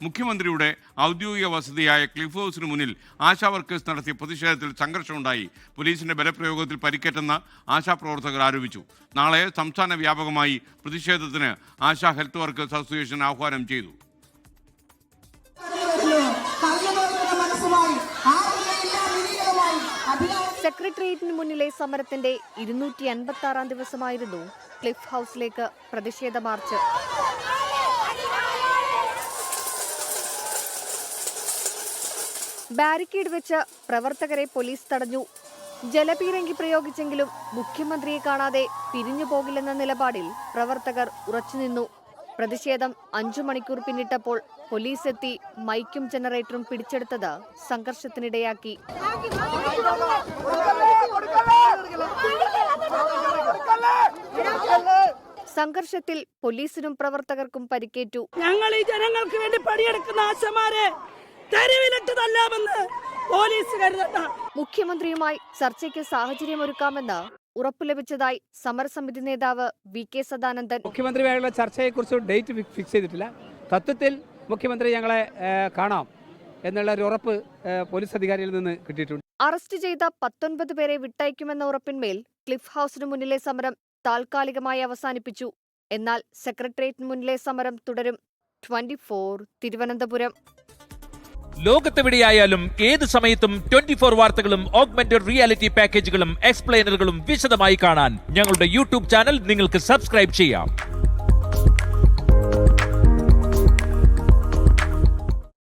മുഖ്യമന്ത്രിയുടെ ഔദ്യോഗിക വസതിയായ ക്ലിഫ് ഹൗസിന് മുന്നിൽ ആശാ വർക്കേഴ്സ് നടത്തിയ പ്രതിഷേധത്തിൽ സംഘർഷമുണ്ടായി. പോലീസിന്റെ ബലപ്രയോഗത്തിൽ പരിക്കേറ്റെന്ന് ആശാപ്രവർത്തകർ ആരോപിച്ചു. നാളെ സംസ്ഥാന വ്യാപകമായി പ്രതിഷേധത്തിന് ആശാ ഹെൽത്ത് വർക്കേഴ്സ് അസോസിയേഷൻ ആഹ്വാനം ചെയ്തു. സെക്രട്ടേറിയറ്റിന് മുന്നിലെ സമരത്തിന്റെ 256-ാം ദിവസമായിരുന്നു ക്ലിഫ് ഹൗസിലേക്ക് പ്രതിഷേധ മാർച്ച്. ബാരിക്കേഡ് വെച്ച് പ്രവർത്തകരെ പോലീസ് തടഞ്ഞു. ജലപീരങ്കി പ്രയോഗിച്ചെങ്കിലും മുഖ്യമന്ത്രിയെ കാണാതെ പിരിഞ്ഞു പോകില്ലെന്ന നിലപാടിൽ പ്രവർത്തകർ ഉറച്ചുനിന്നു. പ്രതിഷേധം 5 മണിക്കൂർ പിന്നിട്ടപ്പോൾ പോലീസ് എത്തി മൈക്കും ജനറേറ്ററും പിടിച്ചെടുത്തത് സംഘർഷത്തിനിടയാക്കി. സംഘർഷത്തിൽ പോലീസിനും പ്രവർത്തകർക്കും പരിക്കേറ്റു. ഞങ്ങൾ ഈ ജനങ്ങൾക്ക് വേണ്ടി പണിയെടുക്കുന്ന ആശമാരെ തെരുവിലിട്ട് തല്ലാമെന്ന് പോലീസ് കരുതണ്ട. മുഖ്യമന്ത്രിയുമായി ചർച്ചയ്ക്ക് സാഹചര്യമൊരുക്കാമെന്ന് ഉറപ്പു ലഭിച്ചതായി സമരസമിതി നേതാവ് വി.കെ. സദാനന്ദൻ. മുഖ്യമന്ത്രിയുമായുള്ള ചർച്ചയെക്കുറിച്ച് ഡേറ്റ് ഫിക്സ് ചെയ്തിട്ടില്ല. തത്വത്തിൽ മുഖ്യമന്ത്രി ഞങ്ങളെ കാണാം എന്നുള്ള ഒരു ഉറപ്പ് പോലീസ് അധികാരിയിൽ നിന്ന് കിട്ടിയിട്ടുണ്ട്. അറസ്റ്റ് ചെയ്ത 19 പേരെ വിട്ടയക്കുമെന്ന ഉറപ്പിന്മേൽ ക്ലിഫ് ഹൗസിന് മുന്നിലെ സമരം താൽക്കാലികമായി അവസാനിപ്പിച്ചു. എന്നാൽ സെക്രട്ടേറിയറ്റിന് മുന്നിലെ സമരം തുടരും. 24 തിരുവനന്തപുരം. ലോകത്തെവിടെയായാലും ഏത് സമയത്തും 24 വാർത്തകളും ഓഗ്മെന്റഡ് റിയാലിറ്റി പാക്കേജുകളും എക്സ്പ്ലെയിനറുകളും വിശദമായി കാണാൻ ഞങ്ങളുടെ യൂട്യൂബ് ചാനൽ നിങ്ങൾക്ക് സബ്സ്ക്രൈബ് ചെയ്യാം.